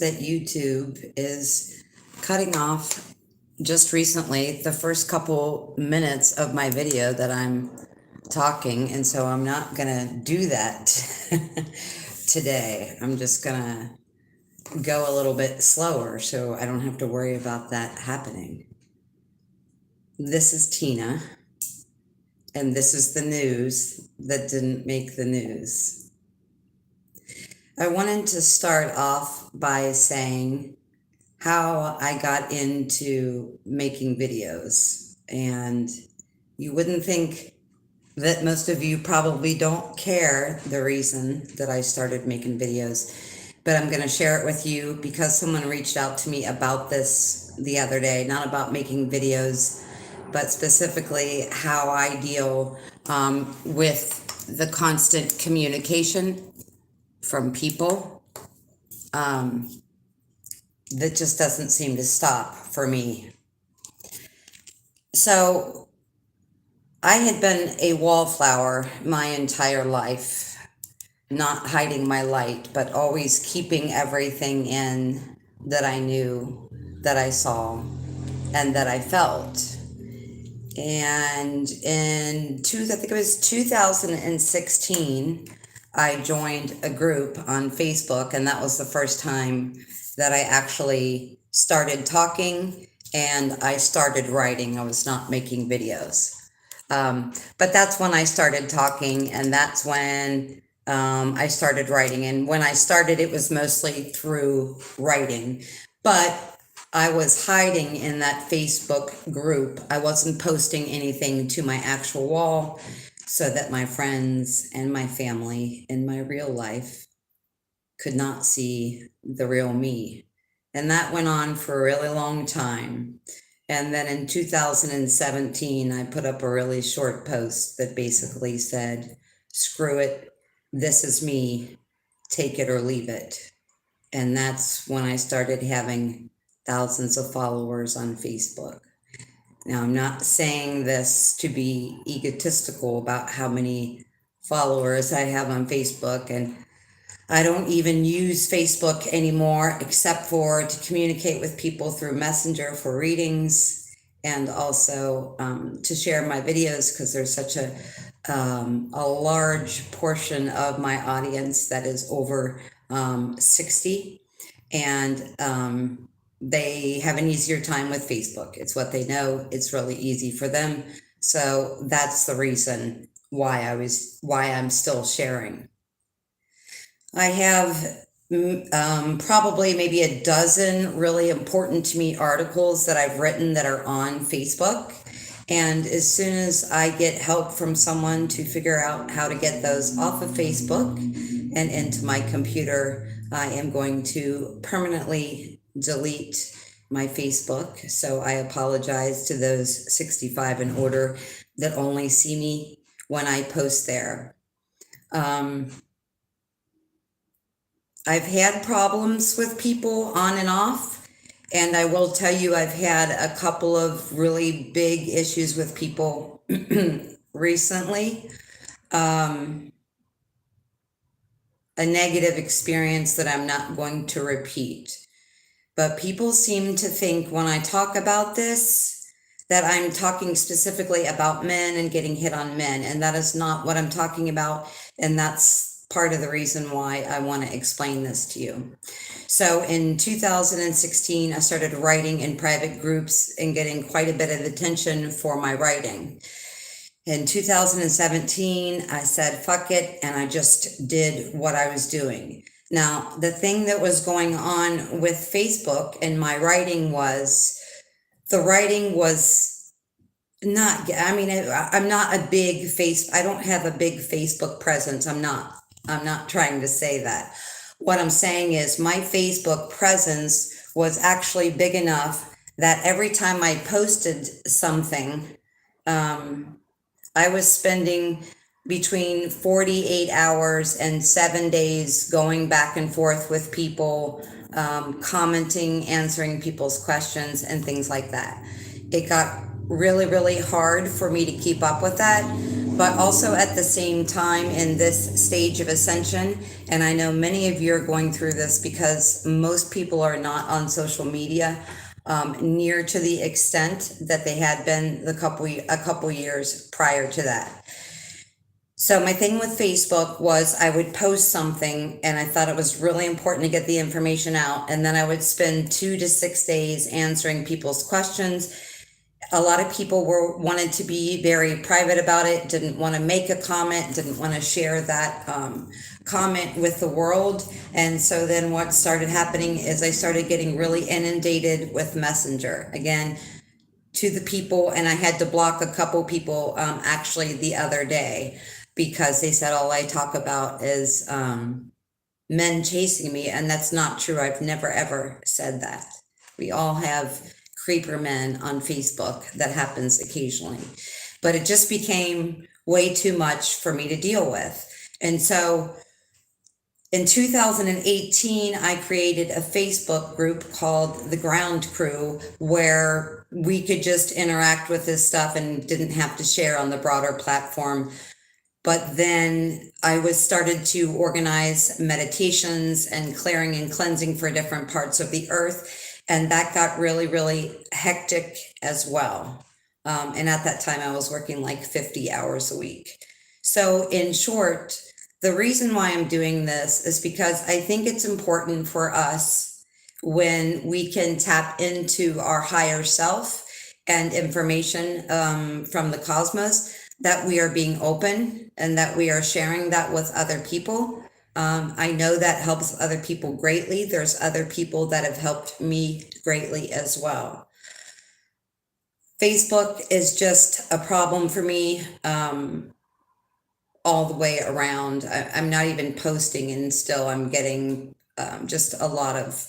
that YouTube is cutting off just recently the first couple minutes of my video that I'm talking, and so I'm not gonna do that today. I'm just gonna go a little bit slower so I don't have to worry about that happening. This is Tina, and this is the news that didn't make the news. I wanted to start off by saying how I got into making videos. And you wouldn't think that most of you probably don't care the reason that I started making videos, but I'm going to share it with you because someone reached out to me about this the other day, not about making videos, but specifically how I deal with the constant communication from people that just doesn't seem to stop for me. So I had been a wallflower my entire life, not hiding my light, but always keeping everything in that I knew, that I saw, and that I felt. And I think it was 2016, I joined a group on Facebook, and that was the first time that I actually started talking and I started writing. I was not making videos. But that's when I started talking, and that's when I started writing. And when I started, it was mostly through writing. But I was hiding in that Facebook group. I wasn't posting anything to my actual wall so that my friends and my family in my real life could not see the real me. And that went on for a really long time. And then in 2017, I put up a really short post that basically said, screw it, this is me, take it or leave it. And that's when I started having thousands of followers on Facebook. Now, I'm not saying this to be egotistical about how many followers I have on Facebook, and I don't even use Facebook anymore except for to communicate with people through Messenger for readings, and also to share my videos because there's such a large portion of my audience that is over 60, and they have an easier time with Facebook. It's what they know. It's really easy for them. So that's the reason why I'm still sharing. I have probably maybe a dozen really important to me articles that I've written that are on Facebook. And as soon as I get help from someone to figure out how to get those off of Facebook and into my computer, I am going to permanently delete my Facebook. So I apologize to those 65 and older that only see me when I post there. I've had problems with people on and off, and I will tell you I've had a couple of really big issues with people recently. A negative experience that I'm not going to repeat. But people seem to think when I talk about this that I'm talking specifically about men and getting hit on men, and that is not what I'm talking about, and that's part of the reason why I want to explain this to you. So in 2016, I started writing in private groups and getting quite a bit of attention for my writing. In 2017, I said, fuck it, and I just did what I was doing. Now, the thing that was going on with Facebook and my writing was, the writing was not, I'm not a big I don't have a big Facebook presence. I'm not trying to say that. What I'm saying is my Facebook presence was actually big enough that every time I posted something, I was spending between 48 hours and 7 days going back and forth with people, commenting, answering people's questions and things like that. It got really, really hard for me to keep up with that. but also at the same time in this stage of ascension, and I know many of you are going through this because most people are not on social media near to the extent that they had been a couple years prior to that. So my thing with Facebook was I would post something and I thought it was really important to get the information out, and then I would spend 2 to 6 days answering people's questions. A lot of people wanted to be very private about it, didn't want to make a comment, didn't want to share that comment with the world. And so then what started happening is I started getting really inundated with Messenger again to the people, and I had to block a couple people actually the other day because they said all I talk about is men chasing me, and that's not true. I've never ever said that. We all have creeper men on Facebook. That happens occasionally, but it just became way too much for me to deal with. And so in 2018, I created a Facebook group called The Ground Crew, where we could just interact with this stuff and didn't have to share on the broader platform. But then I was started to organize meditations and clearing and cleansing for different parts of the earth. And that got really, really hectic as well. And at that time, I was working like 50 hours a week. So in short, the reason why I'm doing this is because I think it's important for us when we can tap into our higher self and information from the cosmos, that we are being open and that we are sharing that with other people. I know that helps other people greatly. There's other people that have helped me greatly as well. Facebook is just a problem for me all the way around. I'm not even posting, and still I'm getting just a lot of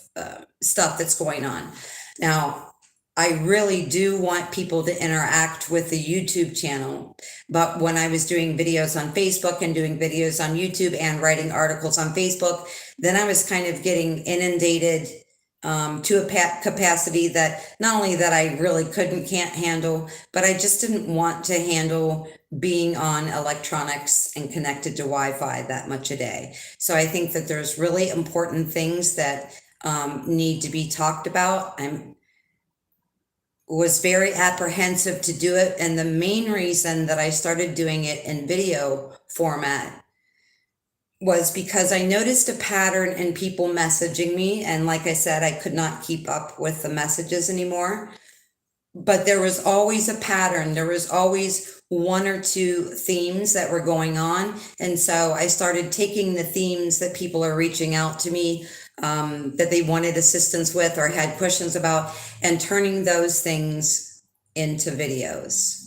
stuff that's going on. Now, I really do want people to interact with the YouTube channel, but when I was doing videos on Facebook and doing videos on YouTube and writing articles on Facebook, then I was kind of getting inundated to a capacity that not only that I really can't handle, but I just didn't want to handle being on electronics and connected to Wi-Fi that much a day. So I think that there's really important things that need to be talked about. Was very apprehensive to do it, and the main reason that I started doing it in video format was because I noticed a pattern in people messaging me, and like I said, I could not keep up with the messages anymore. But there was always a pattern. There was always one or two themes that were going on, and so I started taking the themes that people are reaching out to me that they wanted assistance with or had questions about, and turning those things into videos.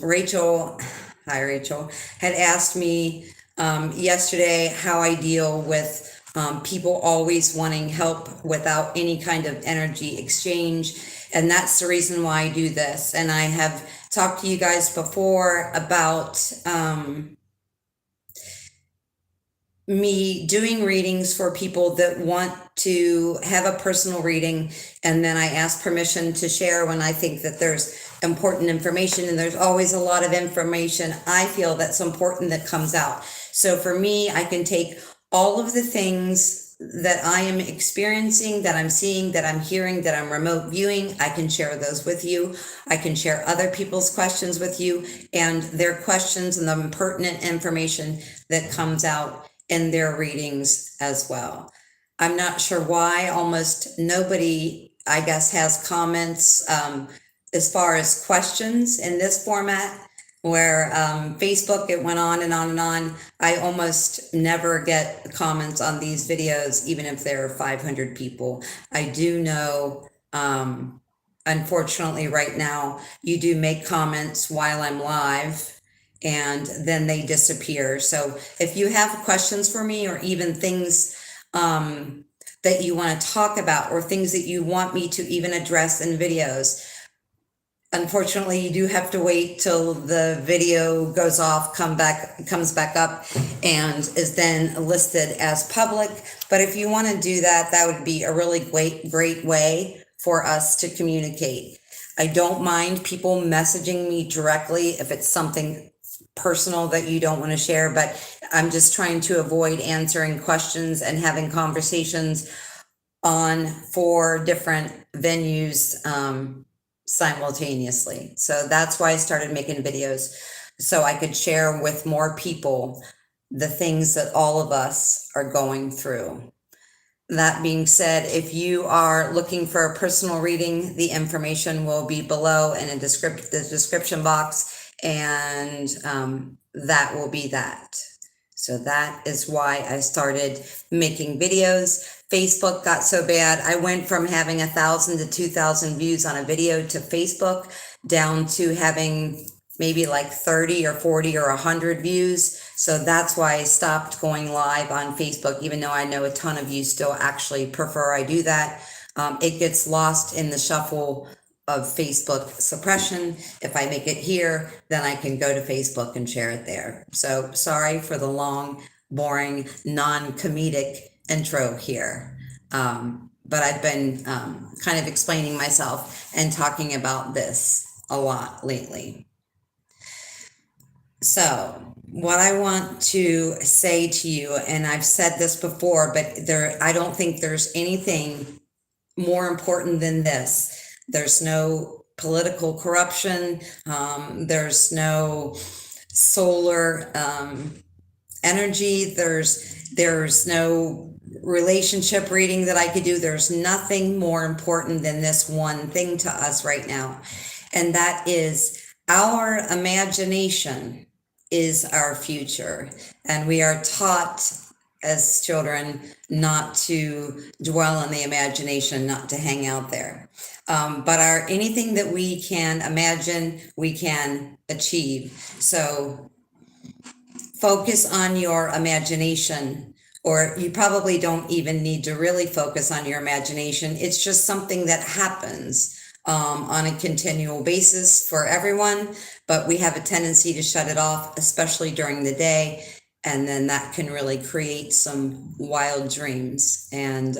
Rachel, hi Rachel, had asked me yesterday how I deal with people always wanting help without any kind of energy exchange. And that's the reason why I do this. And I have talked to you guys before about me doing readings for people that want to have a personal reading, and then I ask permission to share when I think that there's important information, and there's always a lot of information I feel that's important that comes out. So for me, I can take all of the things that I am experiencing, that I'm seeing, that I'm hearing, that I'm remote viewing, I can share those with you. I can share other people's questions with you and their questions and the pertinent information that comes out in their readings as well. I'm not sure why almost nobody, I guess, has comments as far as questions in this format, where Facebook, it went on and on and on. I almost never get comments on these videos, even if there are 500 people. I do know, unfortunately right now, you do make comments while I'm live, and then they disappear. So if you have questions for me, or even things that you want to talk about, or things that you want me to even address in videos, unfortunately, you do have to wait till the video goes off, comes back up, and is then listed as public. But if you want to do that, that would be a really great way for us to communicate. I don't mind people messaging me directly if it's something personal that you don't want to share, but I'm just trying to avoid answering questions and having conversations on 4 different venues simultaneously. So that's why I started making videos, so I could share with more people the things that all of us are going through. That being said, if you are looking for a personal reading, the information will be below in the description box, and that will be that. So that is why I started making videos. Facebook got so bad, I went from having 1,000 to 2,000 views on a video to Facebook down to having maybe like 30 or 40 or 100 views. So that's why I stopped going live on Facebook, even though I know a ton of you still actually prefer I do that. It gets lost in the shuffle of Facebook suppression. If I make it here, then I can go to Facebook and share it there. So sorry for the long, boring, non-comedic intro here. But I've been kind of explaining myself and talking about this a lot lately. So what I want to say to you, and I've said this before, but I don't think there's anything more important than this. There's no political corruption. There's no solar energy. There's no relationship reading that I could do. There's nothing more important than this one thing to us right now. And that is our imagination is our future. And we are taught as children not to dwell on the imagination, not to hang out there. But anything that we can imagine, we can achieve. So focus on your imagination, or you probably don't even need to really focus on your imagination. It's just something that happens on a continual basis for everyone, but we have a tendency to shut it off, especially during the day. And then that can really create some wild dreams. And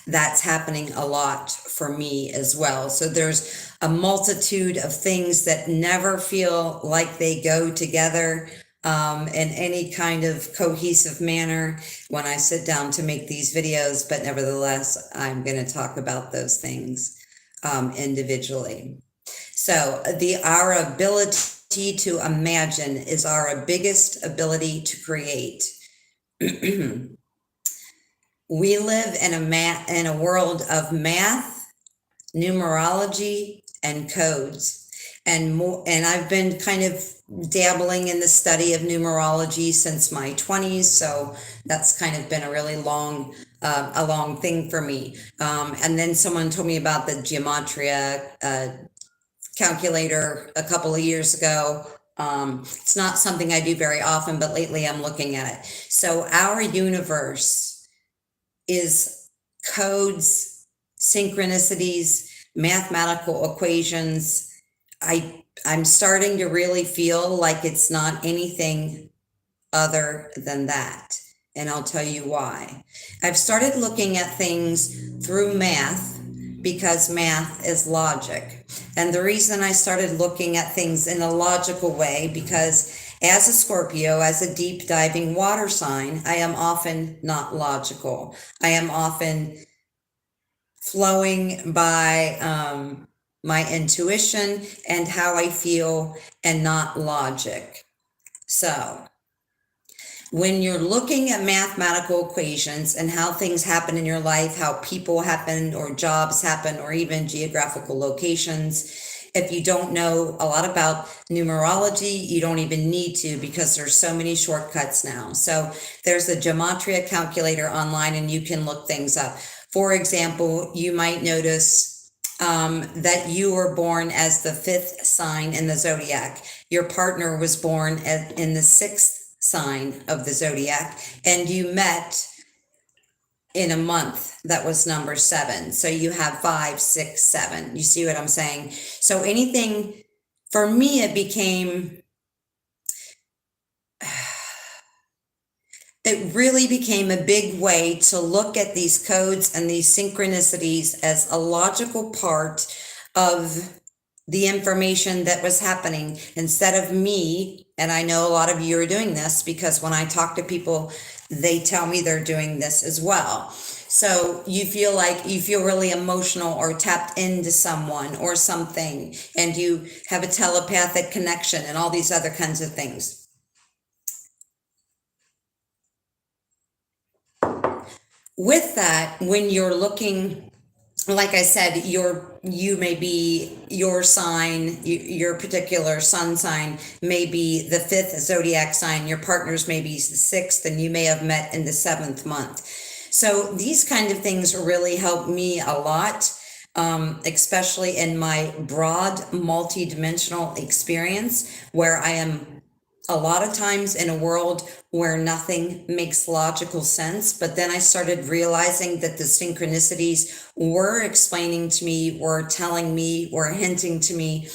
that's happening a lot for me as well. So there's a multitude of things that never feel like they go together in any kind of cohesive manner when I sit down to make these videos. But nevertheless, I'm going to talk about those things individually. So our ability to imagine is our biggest ability to create. We live in a world of math, numerology, and codes. And I've been kind of dabbling in the study of numerology since my 20s, so that's kind of been a really long thing for me. And then someone told me about the gematria calculator a couple of years ago. It's not something I do very often, but lately I'm looking at it. So our universe is codes, synchronicities, mathematical equations. I'm starting to really feel like it's not anything other than that. And I'll tell you why. I've started looking at things through math because math is logic. And the reason I started looking at things in a logical way, because as a Scorpio, as a deep diving water sign, I am often not logical. I am often flowing by my intuition and how I feel, and not logic. So when you're looking at mathematical equations and how things happen in your life, how people happen or jobs happen, or even geographical locations, if you don't know a lot about numerology, you don't even need to, because there's so many shortcuts now. So there's a gematria calculator online and you can look things up. For example, you might notice that you were born as the 5th sign in the zodiac. Your partner was born in the 6th sign of the zodiac, and you met in a month that was number 7. So you have 5, 6, 7. You see what I'm saying? So anything, for me, it really became a big way to look at these codes and these synchronicities as a logical part of the information that was happening instead of me. And I know a lot of you are doing this because when I talk to people, they tell me they're doing this as well. So you feel like you feel really emotional or tapped into someone or something, and you have a telepathic connection and all these other kinds of things. With that, when you're looking, like I said, you may be your sign, your particular sun sign may be the fifth zodiac sign. Your partner's may be the sixth, and you may have met in the seventh month. So these kind of things really help me a lot, especially in my broad, multi-dimensional experience where I am a lot of times in a world where nothing makes logical sense. But then I started realizing that the synchronicities were explaining to me, were telling me, were hinting to me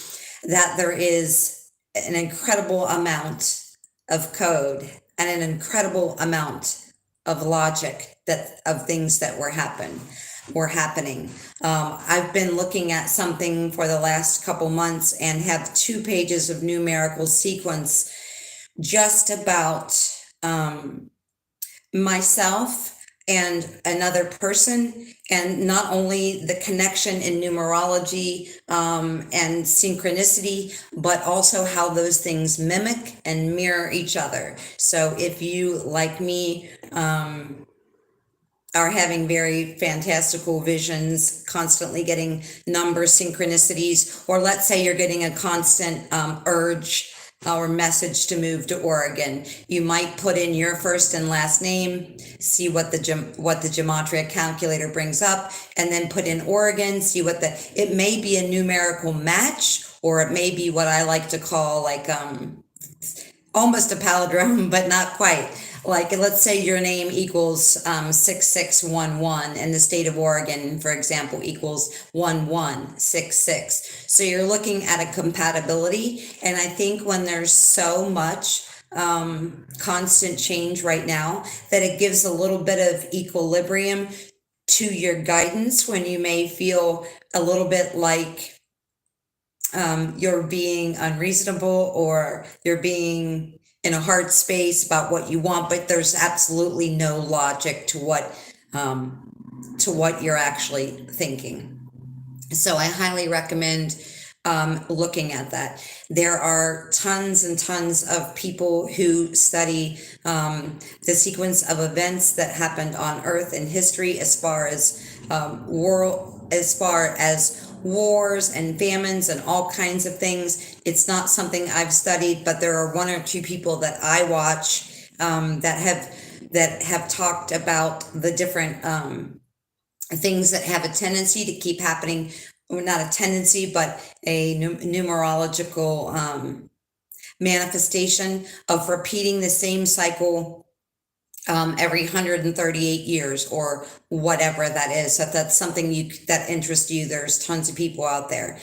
that there is an incredible amount of code and an incredible amount of logic that of things that were happening. I've been looking at something for the last couple months and have 2 pages of numerical sequence just about myself and another person, and not only the connection in numerology and synchronicity, but also how those things mimic and mirror each other. So if you, like me, are having very fantastical visions, constantly getting number synchronicities, or let's say you're getting a constant urge or message to move to Oregon, you might put in your first and last name, see what the gematria calculator brings up, and then put in Oregon, see what it may be a numerical match, or it may be what I like to call like almost a palindrome, but not quite. Like, let's say your name equals 6611 and the state of Oregon, for example, equals 1166. So you're looking at a compatibility. And I think when there's so much constant change right now, that it gives a little bit of equilibrium to your guidance when you may feel a little bit like you're being unreasonable or you're being in a hard space about what you want, but there's absolutely no logic to what you're actually thinking. So I highly recommend looking at that. There are tons and tons of people who study the sequence of events that happened on Earth in history, as far as wars and famines and all kinds of things. It's not something I've studied, but there are 1 or 2 people that I watch that have talked about the different things that have a tendency to keep happening, or not a tendency, but a numerological manifestation of repeating the same cycle every 138 years or whatever that is. So if that's something that interests you, there's tons of people out there.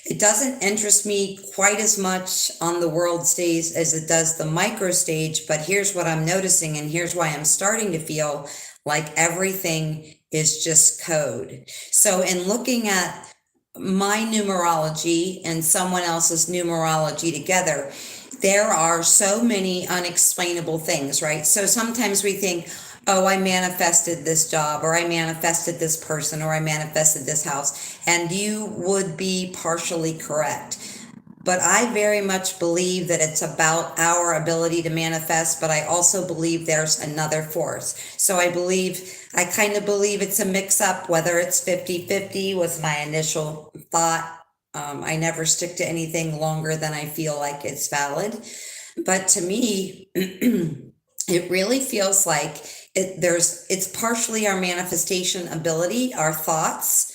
It doesn't interest me quite as much on the world stage as it does the micro stage, but here's what I'm noticing, and here's why I'm starting to feel like everything is just code. So in looking at my numerology and someone else's numerology together, there are so many unexplainable things, right? So sometimes we think, oh, I manifested this job, or I manifested this person, or I manifested this house, and you would be partially correct. But I very much believe that it's about our ability to manifest, but I also believe there's another force. So I kind of believe it's a mix-up, whether it's 50-50 was my initial thought. I never stick to anything longer than I feel like it's valid. But to me, it really feels like it's partially our manifestation ability, our thoughts,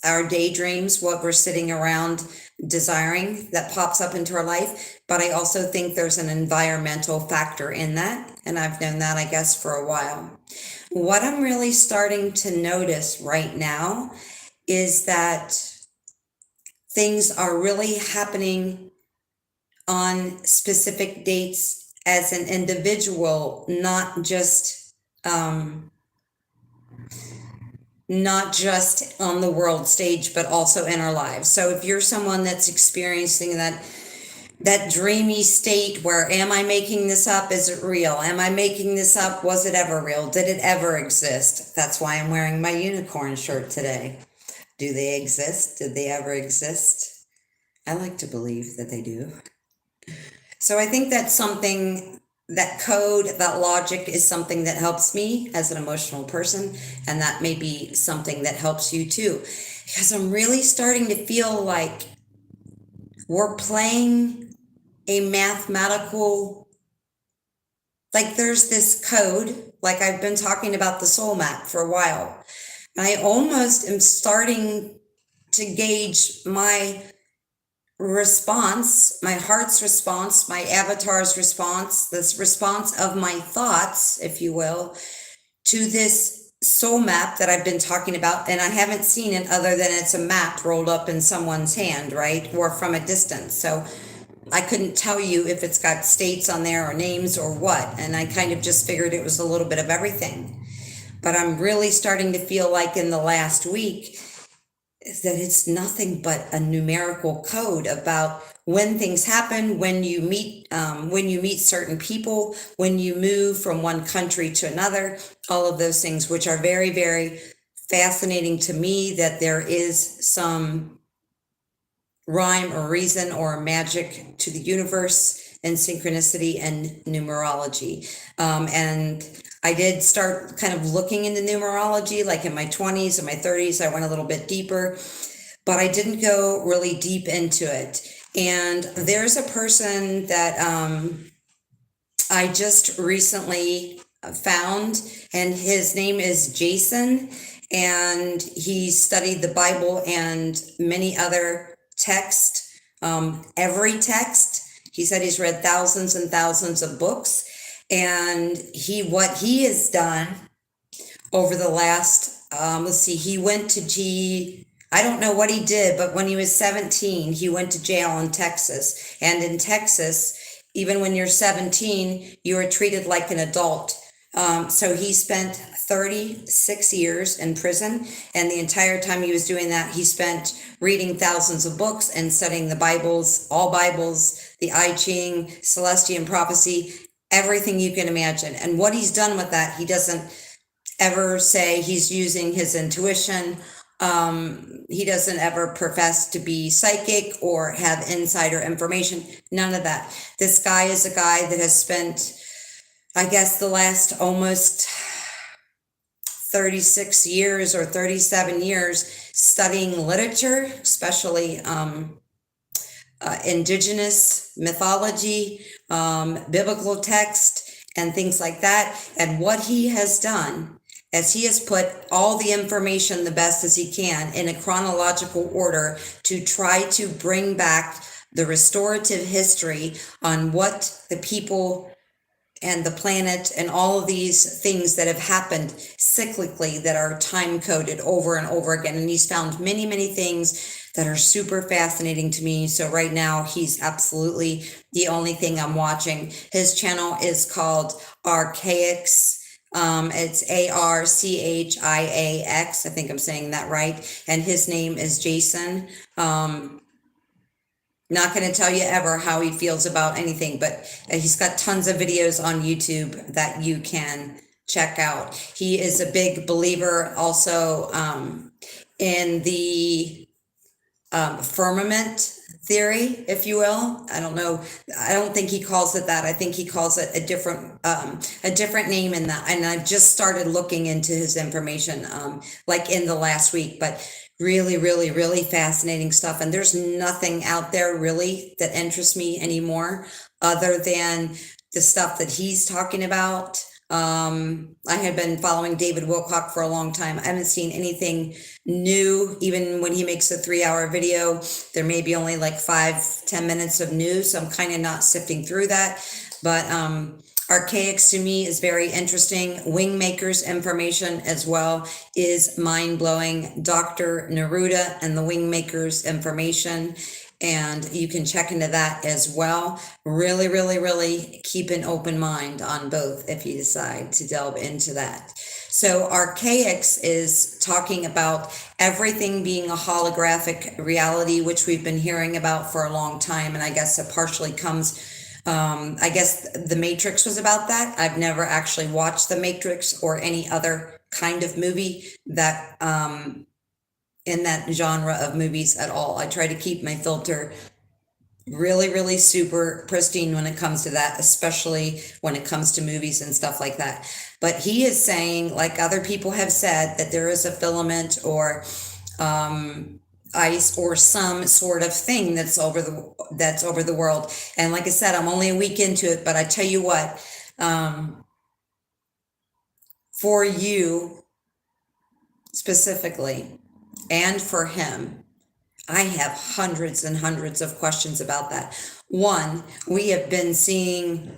our daydreams, what we're sitting around desiring that pops up into our life. But I also think there's an environmental factor in that. And I've known that, I guess, for a while. What I'm really starting to notice right now is that things are really happening on specific dates as an individual, not just not just on the world stage, but also in our lives. So if you're someone that's experiencing that dreamy state where, am I making this up? Is it real? Am I making this up? Was it ever real? Did it ever exist? That's why I'm wearing my unicorn shirt today. Do they exist? Did they ever exist? I like to believe that they do. So I think that's something, that code, that logic is something that helps me as an emotional person, and that may be something that helps you too. Because I'm really starting to feel like we're playing a mathematical, like there's this code, like I've been talking about the soul map for a while. And I almost am starting to gauge my response, my heart's response, my avatar's response, this response of my thoughts, if you will, to this soul map that I've been talking about. And I haven't seen it other than it's a map rolled up in someone's hand, right? Or from a distance. So I couldn't tell you if it's got states on there or names or what. And I kind of just figured it was a little bit of everything. But I'm really starting to feel like in the last week that it's nothing but a numerical code about when things happen, when you meet certain people, when you move from one country to another, all of those things, which are very, very fascinating to me, that there is some rhyme or reason or magic to the universe and synchronicity and numerology. And I did start kind of looking into numerology, like in my 20s and my 30s. I went a little bit deeper, but I didn't go really deep into it. And there's a person that I just recently found, and his name is Jason, and he studied the Bible and many other texts, every text. He said he's read thousands and thousands of books, and what he has done over the last, he went to I don't know what he did, but when he was 17, he went to jail in Texas. And in Texas, even when you're 17, you are treated like an adult. So he spent 36 years in prison, and the entire time he was doing that, he spent reading thousands of books and studying the Bibles, all Bibles, the I Ching, Celestian prophecy, everything you can imagine. And what he's done with that, he doesn't ever say he's using his intuition. He doesn't ever profess to be psychic or have insider information. None of that. This guy is a guy that has spent, I guess, the last almost 36 years or 37 years studying literature, especially indigenous mythology, biblical text, and things like that. And what he has done is he has put all the information the best as he can in a chronological order to try to bring back the restorative history on what the people and the planet and all of these things that have happened cyclically that are time coded over and over again. And he's found many, many things that are super fascinating to me. So right now he's absolutely the only thing I'm watching. His channel is called Archaics. It's Archiax. I think I'm saying that right. And his name is Jason. Not going to tell you ever how he feels about anything, but he's got tons of videos on YouTube that you can check out. He is a big believer also in the firmament theory, if you will. I don't know. I don't think he calls it that. I think he calls it a different name in that. And I've just started looking into his information like in the last week, but really, really, really fascinating stuff. And there's nothing out there really that interests me anymore other than the stuff that he's talking about. I had been following David Wilcock for a long time. I haven't seen anything new. Even when he makes a 3-hour video, there may be only like 5-10 minutes of news. So I'm kind of not sifting through that. But Archaics to me is very interesting. Wingmakers information as well is mind-blowing. Dr. Neruda and the Wingmakers information. And you can check into that as well. Really, really, really keep an open mind on both if you decide to delve into that. So Archaics is talking about everything being a holographic reality, which we've been hearing about for a long time. And I guess it partially comes, I guess The Matrix was about that. I've never actually watched The Matrix or any other kind of movie that, in that genre of movies at all. I try to keep my filter really, really super pristine when it comes to that, especially when it comes to movies and stuff like that. But he is saying, like other people have said, that there is a filament or ice or some sort of thing that's over the world. And like I said, I'm only a week into it, but I tell you what, for you specifically and for him, I have hundreds and hundreds of questions about that. One, I have been seeing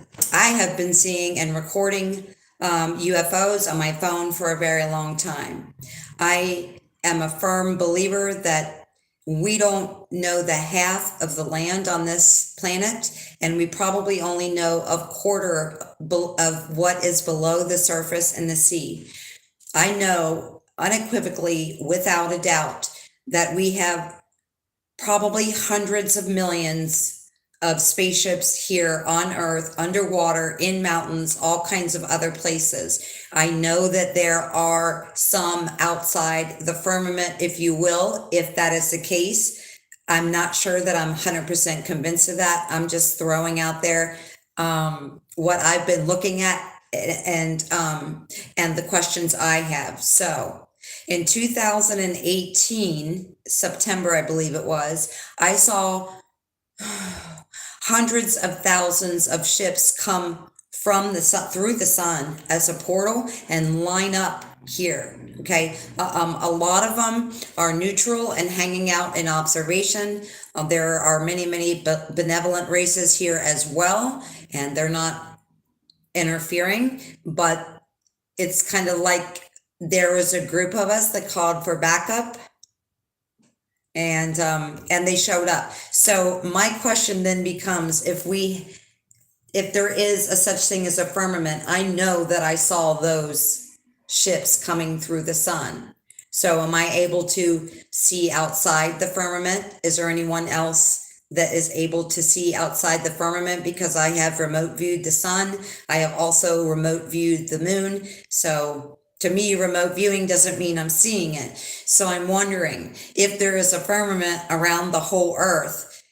and recording UFOs on my phone for a very long time. I am a firm believer that we don't know the half of the land on this planet, and we probably only know a quarter of what is below the surface in the sea. I know unequivocally, without a doubt, that we have probably hundreds of millions of spaceships here on Earth, underwater, in mountains, all kinds of other places. I know that there are some outside the firmament, if you will, if that is the case. I'm not sure that I'm 100% convinced of that. I'm just throwing out there what I've been looking at and the questions I have. So in 2018, September, I believe it was, I saw hundreds of thousands of ships come from the sun, through the sun as a portal and line up here. Okay. A lot of them are neutral and hanging out in observation. There are many, many benevolent races here as well, and they're not interfering, but it's kind of like there was a group of us that called for backup, and they showed up. So my question then becomes, if there is a such thing as a firmament, I know that I saw those ships coming through the sun. So am I able to see outside the firmament? Is there anyone else that is able to see outside the firmament? Because I have remote viewed the sun. I have also remote viewed the moon. So to me, remote viewing doesn't mean I'm seeing it. So I'm wondering if there is a firmament around the whole Earth.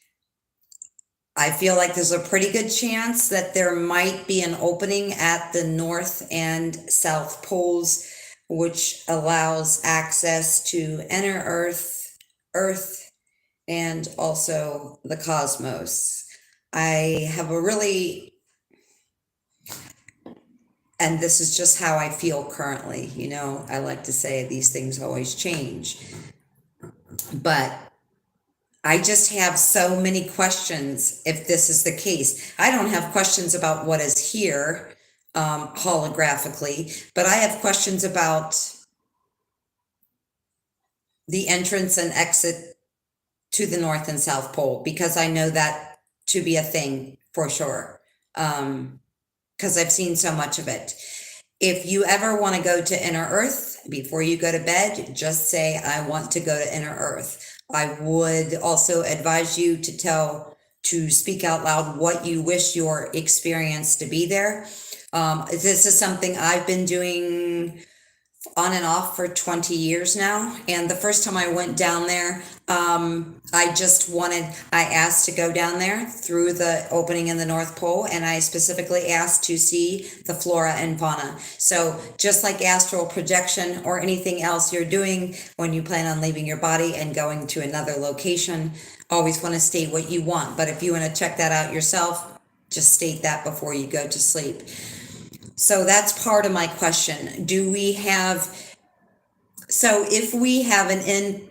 I feel like there's a pretty good chance that there might be an opening at the North and South poles, which allows access to inner Earth, and also the cosmos. I have and this is just how I feel currently. You know, I like to say these things always change, but I just have so many questions if this is the case. I don't have questions about what is here holographically, but I have questions about the entrance and exit to the North and South Pole, because I know that to be a thing for sure, because I've seen so much of it. If you ever want to go to inner Earth before you go to bed, just say, I want to go to inner Earth. I would also advise you to speak out loud what you wish your experience to be there. This is something I've been doing on and off for 20 years now. And the first time I went down there, I asked to go down there through the opening in the North Pole, and I specifically asked to see the flora and fauna. So just like astral projection or anything else you're doing when you plan on leaving your body and going to another location, always want to state what you want. But if you want to check that out yourself, just state that before you go to sleep. So that's part of my question. If we have an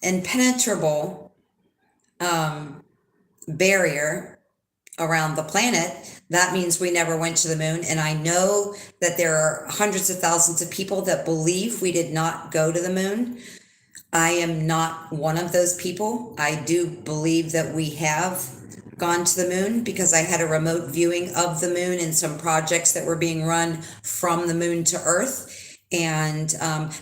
impenetrable barrier around the planet, that means we never went to the moon. And I know that there are hundreds of thousands of people that believe we did not go to the moon. I am not one of those people. I do believe that we have gone to the moon, because I had a remote viewing of the moon and some projects that were being run from the moon to Earth. And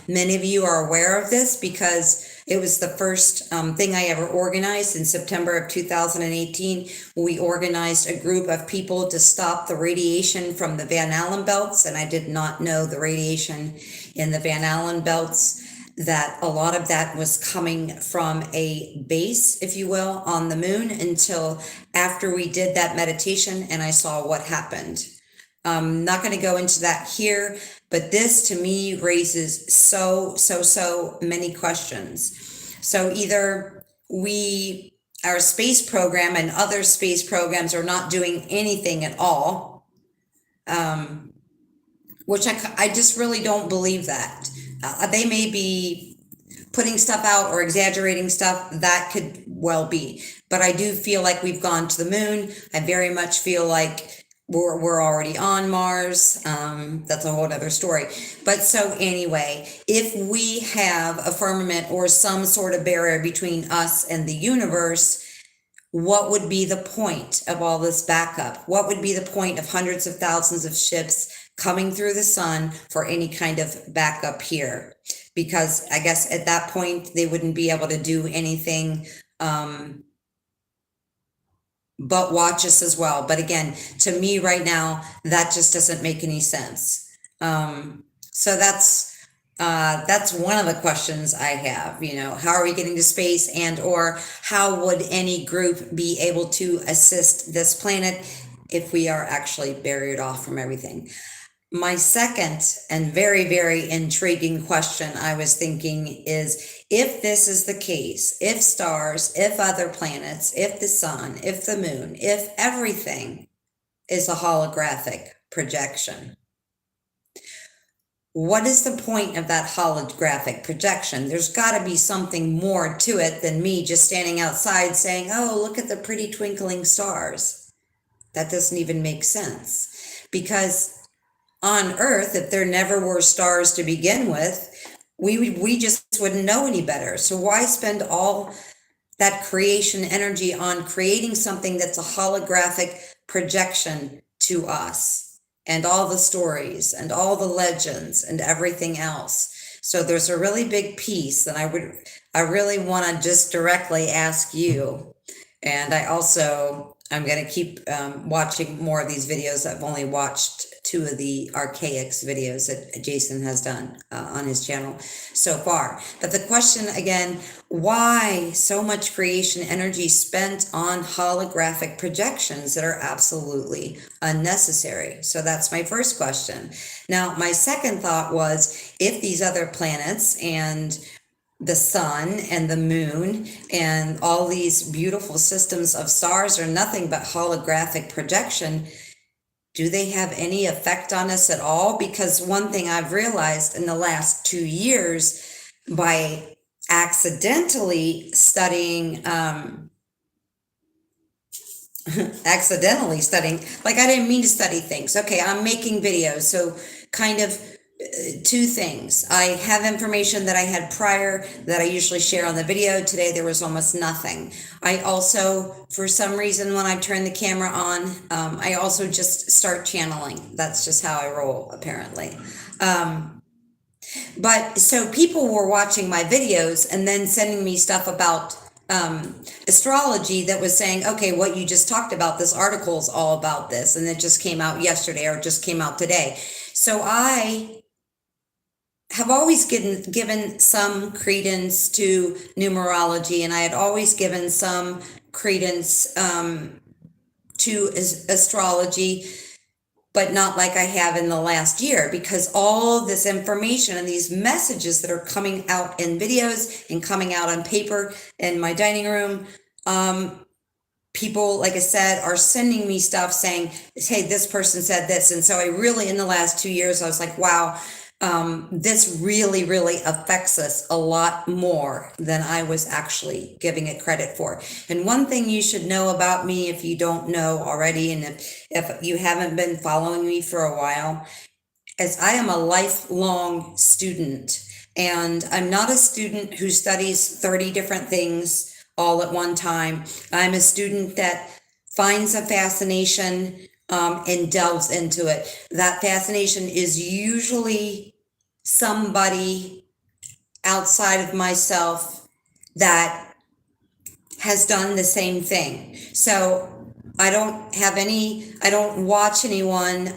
many of you are aware of this because it was the first thing I ever organized in September of 2018. We organized a group of people to stop the radiation from the Van Allen belts. And I did not know the radiation in the Van Allen belts, that a lot of that was coming from a base, if you will, on the moon, until after we did that meditation and I saw what happened. I'm not going to go into that here, but this to me raises so many questions. So either our space program and other space programs are not doing anything at all, which I just really don't believe that. They may be putting stuff out or exaggerating stuff. That could well be. But I do feel like we've gone to the moon. I very much feel like we're already on Mars. That's a whole other story. But so anyway, if we have a firmament or some sort of barrier between us and the universe, what would be the point of all this backup? What would be the point of hundreds of thousands of ships coming through the sun for any kind of backup here? Because I guess at that point, they wouldn't be able to do anything but watch us as well. But again, to me right now, that just doesn't make any sense. So that's one of the questions I have. How are we getting to space, and or how would any group be able to assist this planet if we are actually buried off from everything? My second and very intriguing question I was thinking is, if this is the case, if stars, if other planets, if the sun, if the moon, if everything is a holographic projection, what is the point of that holographic projection? There's got to be something more to it than me just standing outside saying, oh, look at the pretty twinkling stars. That doesn't even make sense, because on Earth, if there never were stars to begin with, we just wouldn't know any better. So why spend all that creation energy on creating something that's a holographic projection to us, and all the stories and all the legends and everything else? So there's a really big piece that I really want to just directly ask you. And I'm going to keep watching more of these videos. I've only watched 2 of the Archaics videos that Jason has done on his channel so far. But the question again, why so much creation energy spent on holographic projections that are absolutely unnecessary? So that's my first question. Now, my second thought was, if these other planets and the sun and the moon and all these beautiful systems of stars are nothing but holographic projection, do they have any effect on us at all? Because one thing I've realized in the last 2 years, by accidentally studying, like I didn't mean to study things. Okay, I'm making videos, so kind of 2 things. I have information that I had prior that I usually share on the video. Today there was almost nothing. I also, for some reason, when I turn the camera on, I also just start channeling. That's just how I roll, apparently. But so people were watching my videos and then sending me stuff about astrology that was saying, okay, what you just talked about, this article is all about this, and it just came out yesterday or just came out today. So I have always given some credence to numerology, and I had always given some credence to astrology, but not like I have in the last year, because all this information and these messages that are coming out in videos and coming out on paper in my dining room, people, like I said, are sending me stuff saying, hey, this person said this. And so I really, in the last 2 years, I was like, wow, this really affects us a lot more than I was actually giving it credit for. And one thing you should know about me, if you don't know already, and if you haven't been following me for a while, is I am a lifelong student. And I'm not a student who studies 30 different things all at one time. I'm a student that finds a fascination and delves into it. That fascination is usually somebody outside of myself that has done the same thing. So I don't watch anyone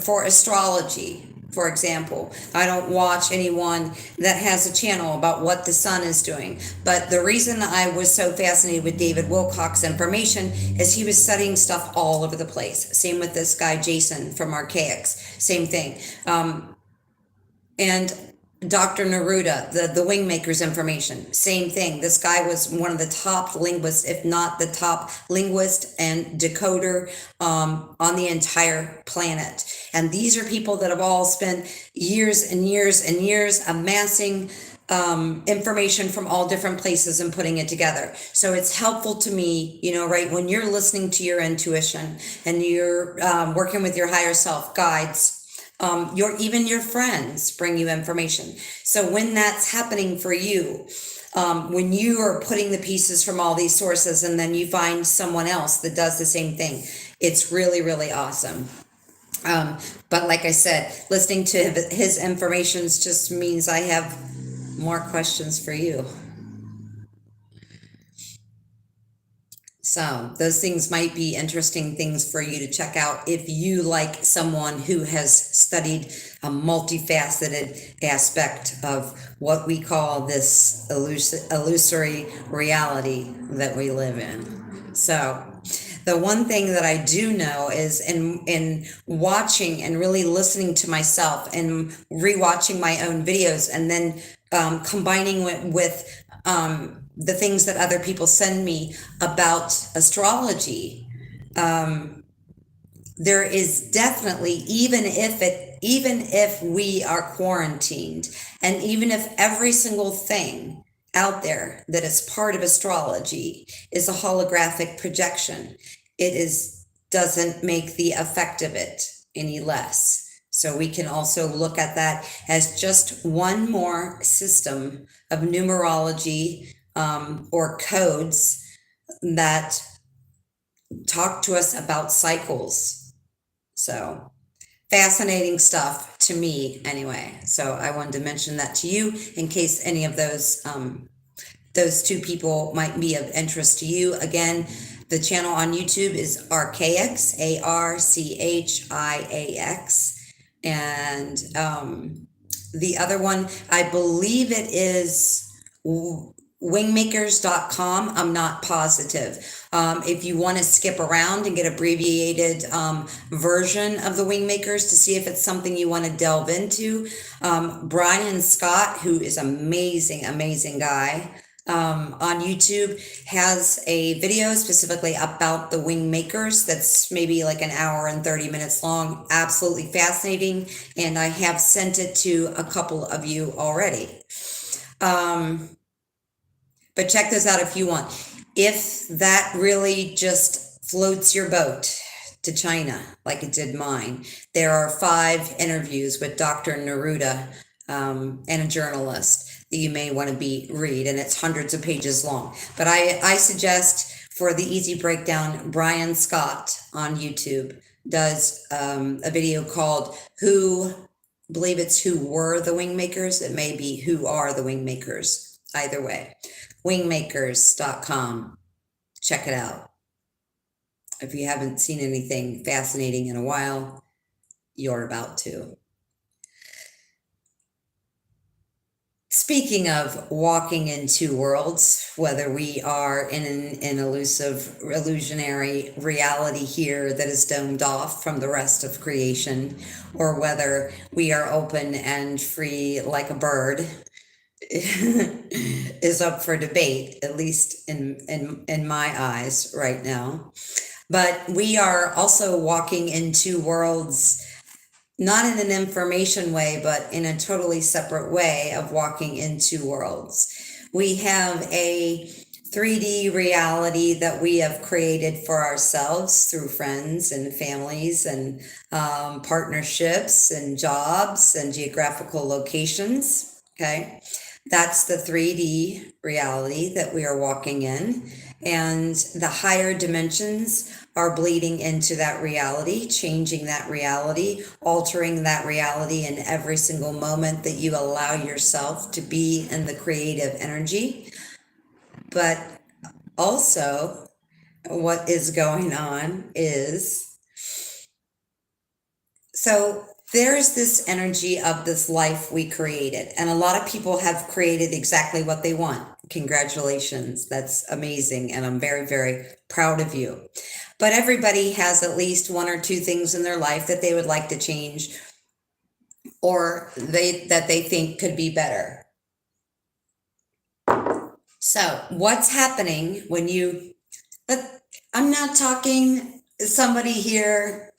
for astrology, for example. I don't watch anyone that has a channel about what the sun is doing. But the reason I was so fascinated with David Wilcock's information is he was studying stuff all over the place. Same with this guy, Jason from Archaics, same thing. And Dr. Neruda, the Wingmakers information, same thing. This guy was one of the top linguists, if not the top linguist and decoder on the entire planet. And these are people that have all spent years and years and years amassing information from all different places and putting it together. So it's helpful to me, right, when you're listening to your intuition and you're working with your higher self guides. Even your friends bring you information. So when that's happening for you, when you are putting the pieces from all these sources and then you find someone else that does the same thing, it's really, really awesome. But like I said, listening to his information just means I have more questions for you. So those things might be interesting things for you to check out if you like someone who has studied a multifaceted aspect of what we call this illusory reality that we live in. So the one thing that I do know is in watching and really listening to myself and rewatching my own videos and then combining it with the things that other people send me about astrology, there is definitely, even if we are quarantined, and even if every single thing out there that is part of astrology is a holographic projection, doesn't make the effect of it any less. So we can also look at that as just one more system of numerology or codes that talk to us about cycles. So fascinating stuff to me anyway. So I wanted to mention that to you in case any of those two people might be of interest to you. Again, the channel on YouTube is Archaics, Archiax. And the other one, I believe it is wingmakers.com. I'm not positive. If you want to skip around and get abbreviated version of the Wingmakers to see if it's something you want to delve into, Brian Scott, who is amazing guy, on YouTube, has a video specifically about the Wingmakers that's maybe like an hour and 30 minutes long. Absolutely fascinating. And I have sent it to a couple of you already. But check this out if you want. If that really just floats your boat to China, like it did mine, there are 5 interviews with Dr. Neruda and a journalist that you may want to read, and it's hundreds of pages long. But I suggest, for the easy breakdown, Brian Scott on YouTube does a video called I believe it's Who Were the Wingmakers? It may be Who Are the Wingmakers? Either way. Wingmakers.com. Check it out. If you haven't seen anything fascinating in a while, you're about to. Speaking of walking in 2 worlds, whether we are in an illusionary reality here that is domed off from the rest of creation, or whether we are open and free like a bird, is up for debate, at least in my eyes right now. But we are also walking in 2 worlds, not in an information way, but in a totally separate way of walking in 2 worlds. We have a 3D reality that we have created for ourselves through friends and families and partnerships and jobs and geographical locations. Okay, that's the 3D reality that we are walking in. And the higher dimensions are bleeding into that reality, changing that reality, altering that reality in every single moment that you allow yourself to be in the creative energy. But also, what is going on is, so there's this energy of this life we created, and a lot of people have created exactly what they want. Congratulations, that's amazing, and I'm very, very proud of you. But everybody has at least one or two things in their life that they would like to change, or that they think could be better. So what's happening when you, I'm not talking somebody here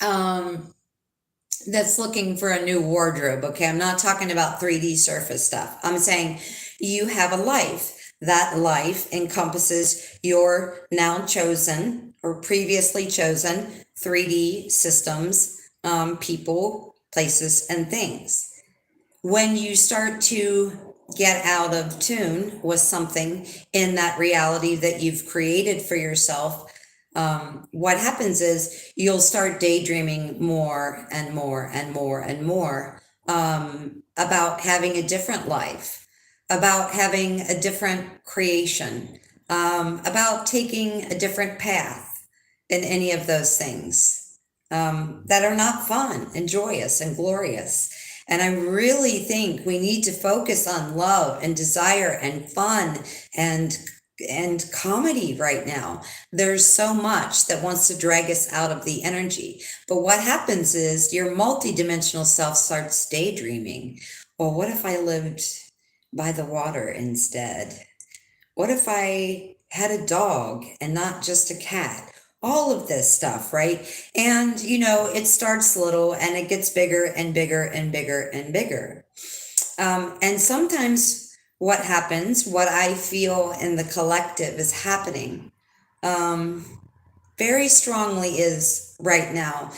that's looking for a new wardrobe, okay? I'm not talking about 3D surface stuff. I'm saying you have a life. That life encompasses your now chosen or previously chosen 3D systems, people, places, and things. When you start to get out of tune with something in that reality that you've created for yourself, what happens is you'll start daydreaming more and more and more and more, about having a different life, about having a different creation, about taking a different path in any of those things, that are not fun and joyous and glorious. And I really think we need to focus on love and desire and fun and comedy right now. There's so much that wants to drag us out of the energy. But what happens is your multidimensional self starts daydreaming. Well, what if I lived by the water instead? What if I had a dog and not just a cat? All of this stuff, right? And, it starts little and it gets bigger and bigger and bigger and bigger. And sometimes what happens, what I feel in the collective is happening, very strongly is right now.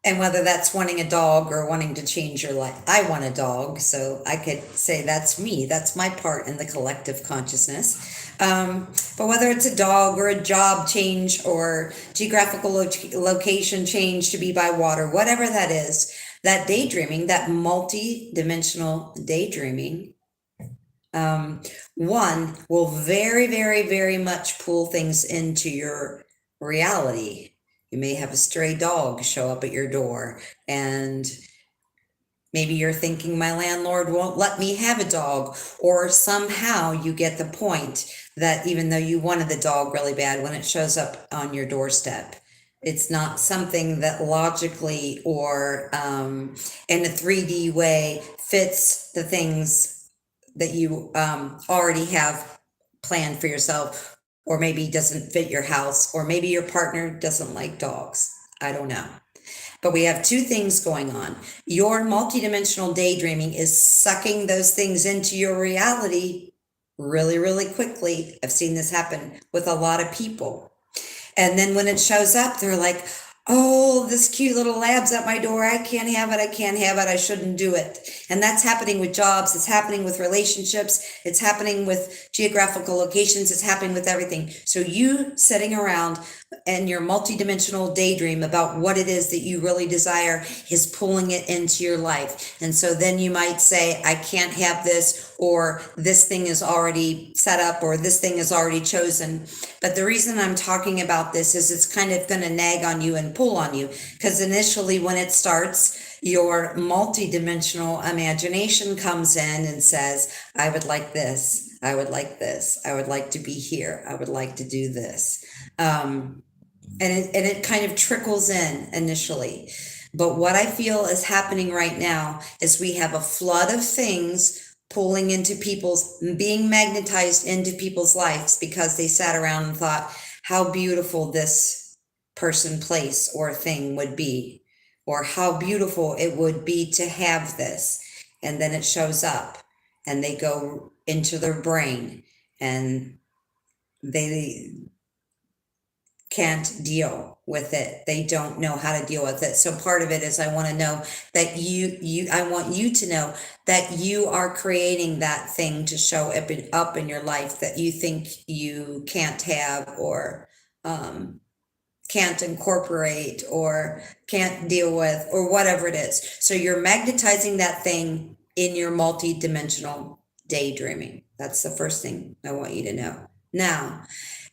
And whether that's wanting a dog or wanting to change your life, I want a dog, so I could say that's me. That's my part in the collective consciousness. But whether it's a dog or a job change or geographical location change to be by water, whatever that is, that daydreaming, that multi-dimensional daydreaming, one will very, very, very much pull things into your reality. You may have a stray dog show up at your door, and maybe you're thinking, my landlord won't let me have a dog, or somehow you get the point that even though you wanted the dog really bad, when it shows up on your doorstep, it's not something that logically or in a 3D way fits the things that you already have planned for yourself, or maybe doesn't fit your house, or maybe your partner doesn't like dogs. I don't know. But we have two things going on. Your multidimensional daydreaming is sucking those things into your reality really, really quickly. I've seen this happen with a lot of people. And then when it shows up, they're like, oh, this cute little lab's at my door. I can't have it. I can't have it. I shouldn't do it. And that's happening with jobs. It's happening with relationships. It's happening with geographical locations. It's happening with everything. So you sitting around and your multidimensional daydream about what it is that you really desire is pulling it into your life. And so then you might say, I can't have this, or this thing is already set up, or this thing is already chosen. But the reason I'm talking about this is it's kind of going to nag on you and pull on you, because initially when it starts, your multidimensional imagination comes in and says, I would like this, I would like this, I would like to be here, I would like to do this. And it kind of trickles in initially. But what I feel is happening right now is we have a flood of things pulling into being magnetized into people's lives because they sat around and thought how beautiful this person, place, or thing would be, or how beautiful it would be to have this. And then it shows up and they go into their brain and they can't deal with it. They don't know how to deal with it. So part of it is I want to know that I want you to know that you are creating that thing to show up in your life that you think you can't have, or can't incorporate, or can't deal with, or whatever it is. So you're magnetizing that thing in your multi-dimensional daydreaming. That's the first thing I want you to know. Now,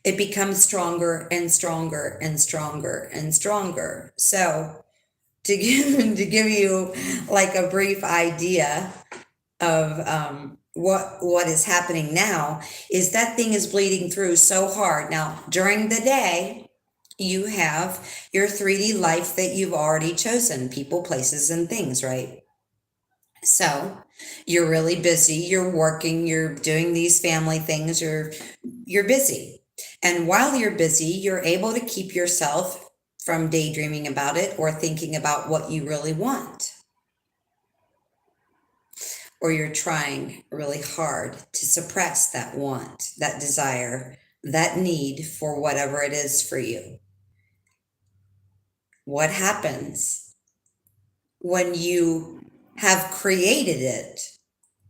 it becomes stronger and stronger and stronger and stronger. So to give you like a brief idea of what is happening now, is that thing is bleeding through so hard. Now, during the day, you have your 3D life that you've already chosen, people, places, and things, right? So you're really busy, you're working, you're doing these family things, you're busy. And while you're busy, you're able to keep yourself from daydreaming about it or thinking about what you really want. Or you're trying really hard to suppress that want, that desire, that need for whatever it is for you. What happens when you have created it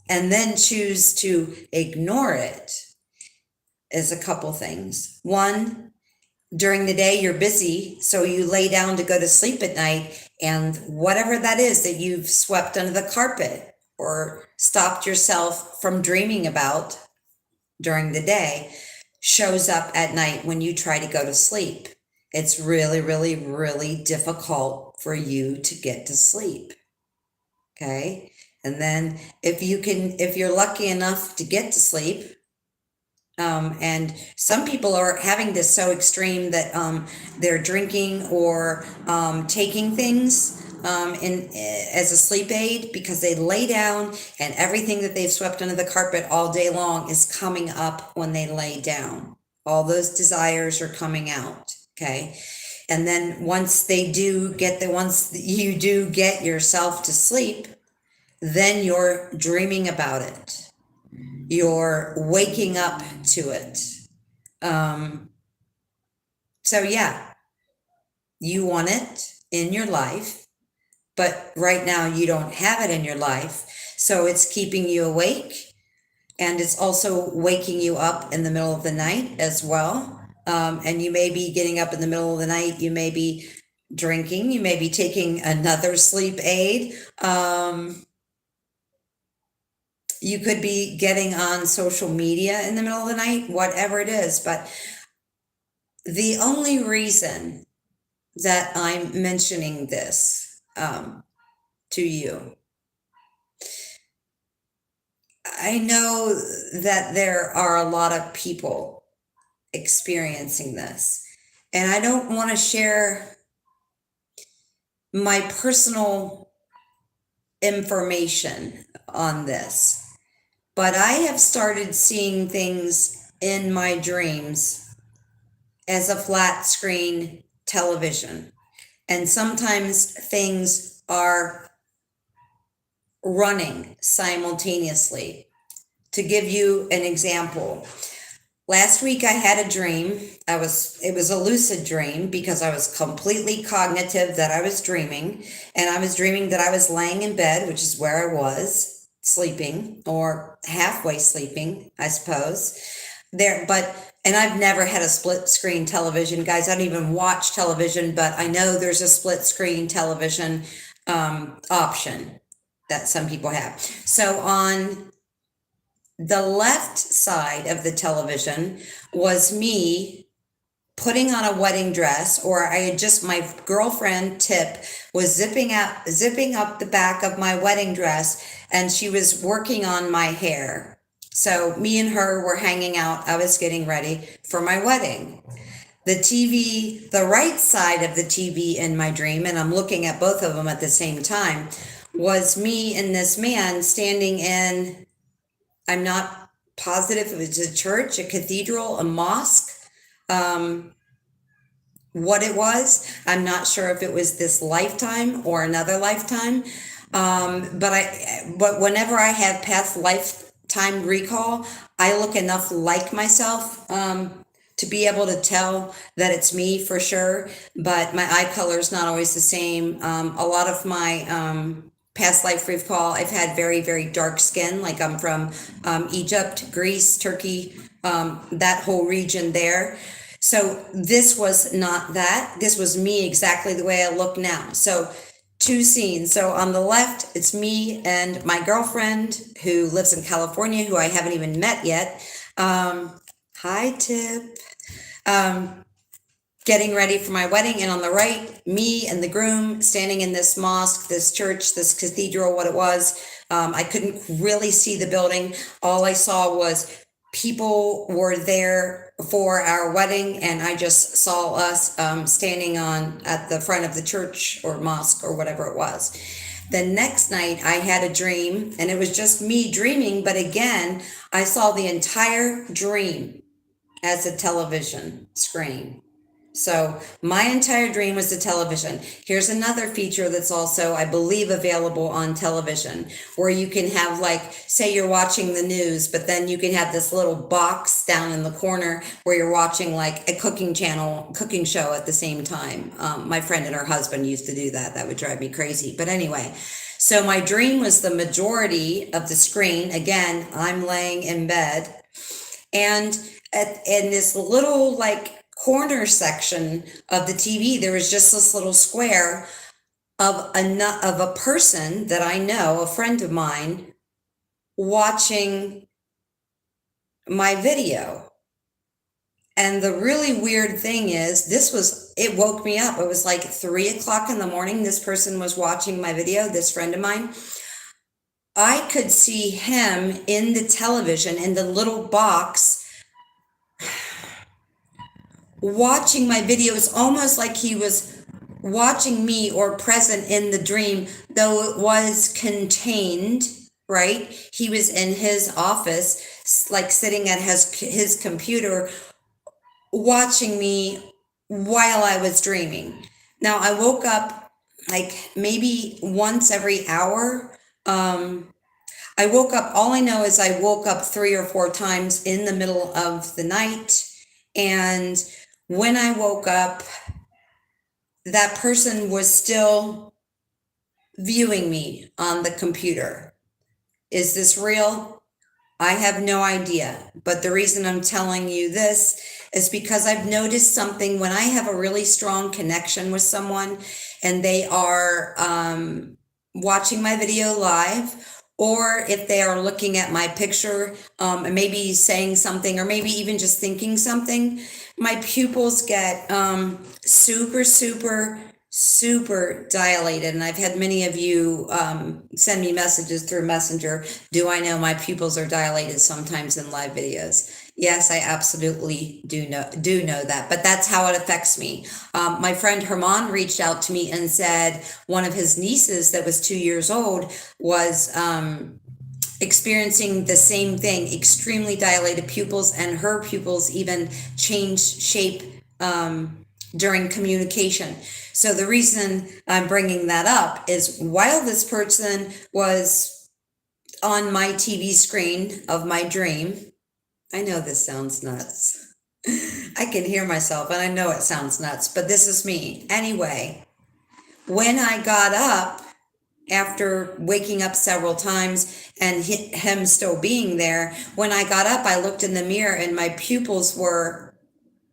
and then choose to ignore it is a couple things. One, during the day, you're busy, so you lay down to go to sleep at night, and whatever that is that you've swept under the carpet or stopped yourself from dreaming about during the day shows up at night when you try to go to sleep. It's really, really, really difficult for you to get to sleep. Okay. And then if you're lucky enough to get to sleep, and some people are having this so extreme that they're drinking or taking things as a sleep aid, because they lay down and everything that they've swept under the carpet all day long is coming up when they lay down. All those desires are coming out. Okay. And then once you do get yourself to sleep, then you're dreaming about it. You're waking up to it. So yeah, you want it in your life, but right now you don't have it in your life. So it's keeping you awake, and it's also waking you up in the middle of the night as well. And you may be getting up in the middle of the night. You may be drinking. You may be taking another sleep aid. You could be getting on social media in the middle of the night, whatever it is. But the only reason that I'm mentioning this to you, I know that there are a lot of people experiencing this, and I don't want to share my personal information on this, but I have started seeing things in my dreams as a flat screen television. And sometimes things are running simultaneously. To give you an example, last week I had a dream. It was a lucid dream because I was completely cognitive that I was dreaming. And I was dreaming that I was laying in bed, which is where I was sleeping, or halfway sleeping, I suppose. And I've never had a split screen television, guys. I don't even watch television, but I know there's a split screen television option that some people have. So on the left side of the television was me putting on a wedding dress, or my girlfriend Tip was zipping up the back of my wedding dress, and she was working on my hair. So me and her were hanging out. I was getting ready for my wedding. The TV, the right side of the TV in my dream, and I'm looking at both of them at the same time, was me and this man standing in, I'm not positive if it was a church, a cathedral, a mosque, what it was. I'm not sure if it was this lifetime or another lifetime. But whenever I have past lifetime recall, I look enough like myself to be able to tell that it's me for sure, but my eye color is not always the same. A lot of my past life recall, I've had very, very dark skin. Like I'm from Egypt, Greece, Turkey, that whole region there. So this was not that. This was me exactly the way I look now. So two scenes. So on the left, it's me and my girlfriend who lives in California, who I haven't even met yet. Hi, Tip. Getting ready for my wedding. And on the right, me and the groom standing in this mosque, this church, this cathedral, what it was. I couldn't really see the building. All I saw was people were there for our wedding, and I just saw us standing at the front of the church or mosque or whatever it was. The next night I had a dream, and it was just me dreaming, but again, I saw the entire dream as a television screen. So my entire dream was the television. Here's another feature that's also, I believe, available on television, where you can have, like, say you're watching the news, but then you can have this little box down in the corner where you're watching like a cooking show at the same time. My friend and her husband used to do that. That would drive me crazy. But anyway, so my dream was the majority of the screen. Again, I'm laying in bed, and in this little like corner section of the TV, there was just this little square of a person that I know, a friend of mine, watching my video. And the really weird thing is, it woke me up. It was like 3:00 in the morning. This person was watching my video, this friend of mine. I could see him in the television, in the little box, watching my video. It's almost like he was watching me or present in the dream, though it was contained, right? He was in his office, like sitting at his computer, watching me while I was dreaming. Now, I woke up like maybe once every hour. I woke up, all I know is I woke up 3 or 4 times in the middle of the night. And when I woke up, that person was still viewing me on the computer. Is this real? I have no idea. But the reason I'm telling you this is because I've noticed something when I have a really strong connection with someone and they are watching my video live, or if they are looking at my picture and maybe saying something, or maybe even just thinking something, my pupils get super, super, super dilated. And I've had many of you send me messages through Messenger. Do I know my pupils are dilated sometimes in live videos? Yes, I absolutely do know that, but that's how it affects me. My friend Herman reached out to me and said one of his nieces that was 2 years old was experiencing the same thing, extremely dilated pupils, and her pupils even changed shape during communication. So the reason I'm bringing that up is while this person was on my TV screen of my dream, I know this sounds nuts. I can hear myself and I know it sounds nuts, but this is me. Anyway, when I got up, after waking up several times and him still being there, when I got up, I looked in the mirror and my pupils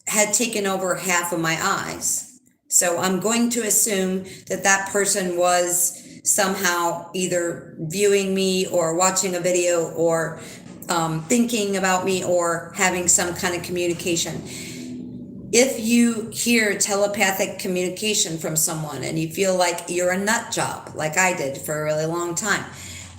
had taken over half of my eyes. So I'm going to assume that person was somehow either viewing me or watching a video or thinking about me or having some kind of communication. If you hear telepathic communication from someone and you feel like you're a nut job, like I did for a really long time,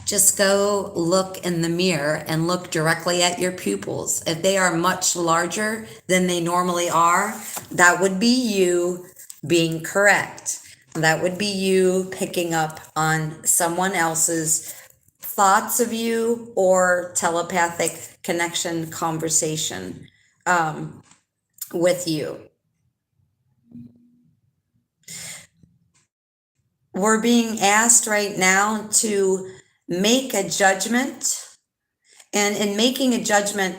just go look in the mirror and look directly at your pupils. If they are much larger than they normally are, that would be you being correct. That would be you picking up on someone else's thoughts of you or telepathic connection conversation with you. We're being asked right now to make a judgment. And in making a judgment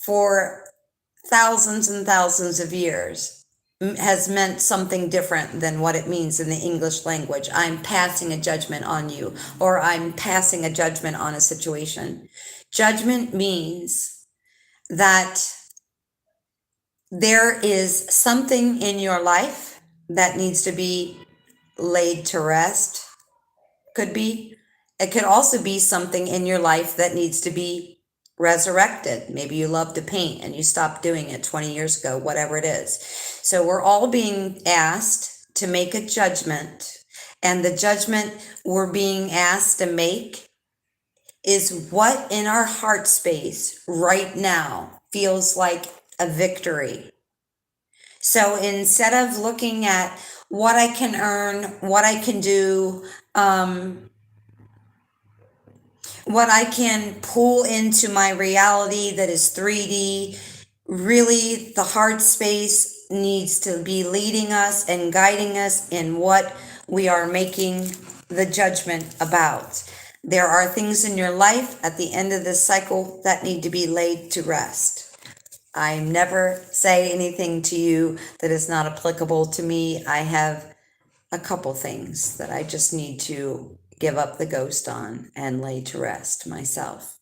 for thousands and thousands of years has meant something different than what it means in the English language. I'm passing a judgment on you, or I'm passing a judgment on a situation. Judgment means that there is something in your life that needs to be laid to rest. Could be. It could also be something in your life that needs to be resurrected. Maybe you love to paint and you stopped doing it 20 years ago, whatever it is. So we're all being asked to make a judgment, and the judgment we're being asked to make is what in our heart space right now feels like a victory. So instead of looking at what I can earn, what I can do, what I can pull into my reality that is 3D, really the heart space needs to be leading us and guiding us in what we are making the judgment about. There are things in your life at the end of this cycle that need to be laid to rest. I never say anything to you that is not applicable to me. I have a couple things that I just need to give up the ghost on and lay to rest myself.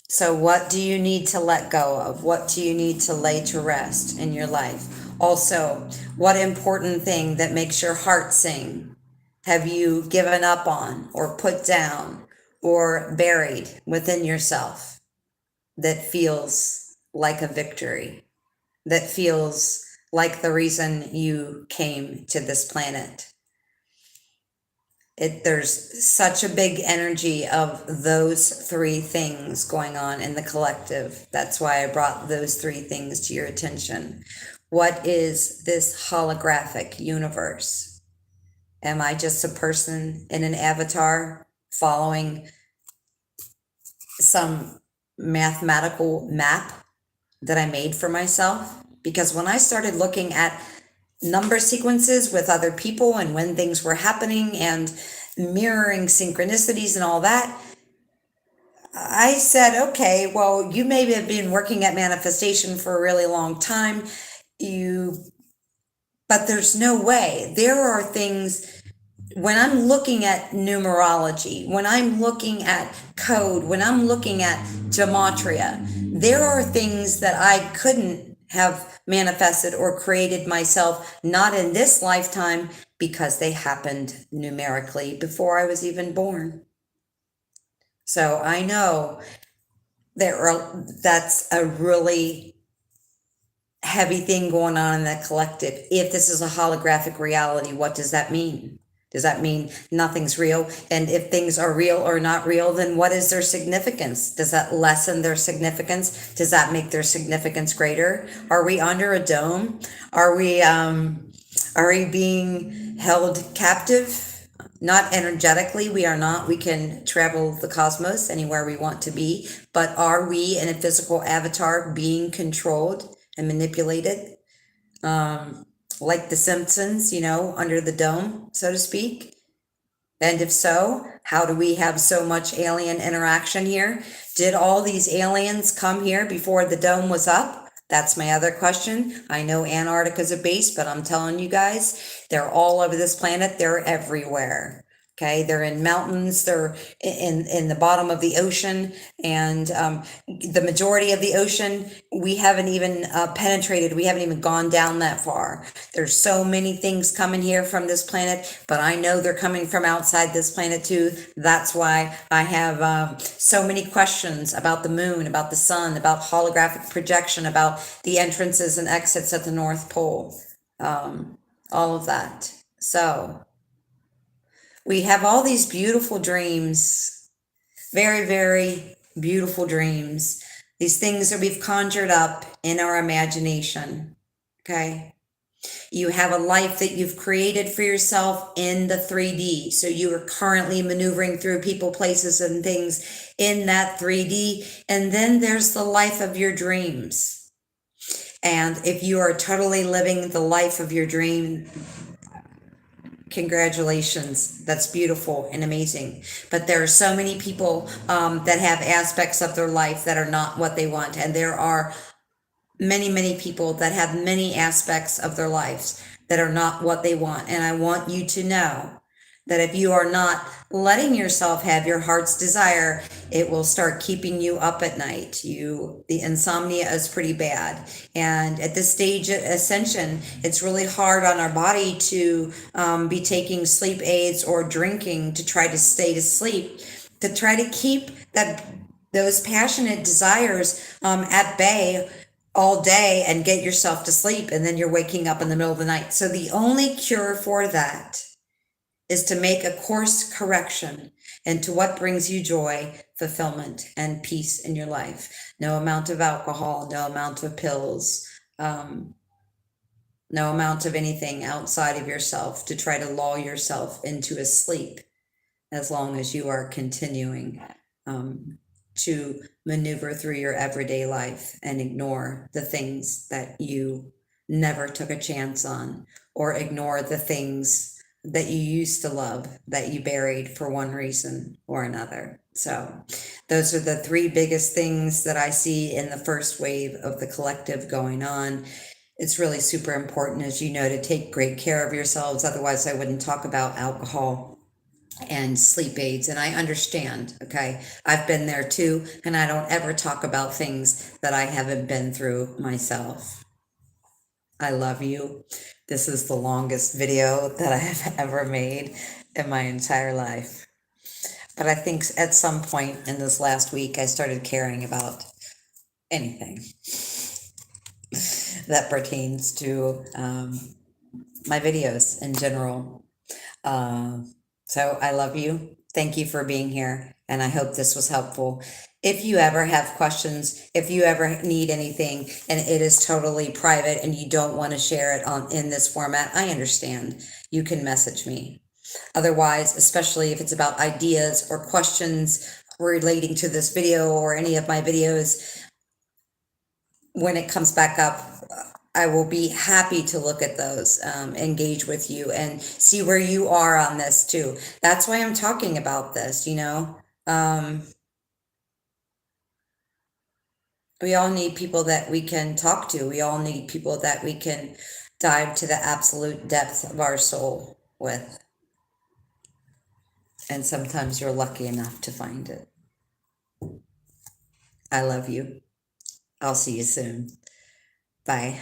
So what do you need to let go of? What do you need to lay to rest in your life? Also, what important thing that makes your heart sing have you given up on or put down or buried within yourself that feels like a victory, that feels like the reason you came to this planet? There's such a big energy of those three things going on in the collective. That's why I brought those three things to your attention. What is this holographic universe? Am I just a person in an avatar following some mathematical map that I made for myself? Because when I started looking at number sequences with other people and when things were happening and mirroring synchronicities and all that, I said, okay, well, you may have been working at manifestation for a really long time, but there's no way. There are things, when I'm looking at numerology, when I'm looking at code, when I'm looking at gematria, there are things that I couldn't have manifested or created myself, not in this lifetime, because they happened numerically before I was even born. So I know that's a really heavy thing going on in the collective. If this is a holographic reality, what does that mean? Does that mean nothing's real? And if things are real or not real, then what is their significance? Does that lessen their significance? Does that make their significance greater? Are we under a dome? Are we being held captive? Not energetically, we are not. We can travel the cosmos anywhere we want to be, but are we in a physical avatar being controlled and manipulated? Like the Simpsons, under the dome, so to speak? And if so, how do we have so much alien interaction here? Did all these aliens come here before the dome was up? That's my other question. I know Antarctica's a base, but I'm telling you guys, they're all over this planet. They're everywhere. Okay, they're in mountains, they're in the bottom of the ocean, and the majority of the ocean, we haven't even penetrated, we haven't even gone down that far. There's so many things coming here from this planet, but I know they're coming from outside this planet too. That's why I have so many questions about the moon, about the sun, about holographic projection, about the entrances and exits at the North Pole, all of that. So we have all these beautiful dreams, very, very beautiful dreams, these things that we've conjured up in our imagination, okay? You have a life that you've created for yourself in the 3D. So you are currently maneuvering through people, places, and things in that 3D. And then there's the life of your dreams. And if you are totally living the life of your dream, Congratulations. That's beautiful and amazing. But there are so many people that have aspects of their life that are not what they want. And there are many, many people that have many aspects of their lives that are not what they want. And I want you to know that if you are not letting yourself have your heart's desire, it will start keeping you up at night. The insomnia is pretty bad. And at this stage of ascension, it's really hard on our body to be taking sleep aids or drinking to try to stay to sleep, to try to keep those passionate desires at bay all day and get yourself to sleep, and then you're waking up in the middle of the night. So the only cure for that is to make a course correction into what brings you joy, fulfillment, and peace in your life. No amount of alcohol, no amount of pills, no amount of anything outside of yourself to try to lull yourself into a sleep, as long as you are continuing to maneuver through your everyday life and ignore the things that you never took a chance on, or ignore the things that you used to love that you buried for one reason or another. So those are the three biggest things that I see in the first wave of the collective going on. It's really super important, as you know, to take great care of yourselves. Otherwise, I wouldn't talk about alcohol and sleep aids. And I understand, okay? I've been there too, and I don't ever talk about things that I haven't been through myself. I love you. This is the longest video that I have ever made in my entire life. But I think at some point in this last week, I started caring about anything that pertains to my videos in general. So I love you. Thank you for being here, and I hope this was helpful. If you ever have questions, if you ever need anything, and it is totally private and you don't want to share it in this format, I understand. You can message me. Otherwise, especially if it's about ideas or questions relating to this video or any of my videos, when it comes back up, I will be happy to look at those, engage with you, and see where you are on this too. That's why I'm talking about this, you know. We all need people that we can talk to. We all need people that we can dive to the absolute depth of our soul with. And sometimes you're lucky enough to find it. I love you. I'll see you soon. Bye.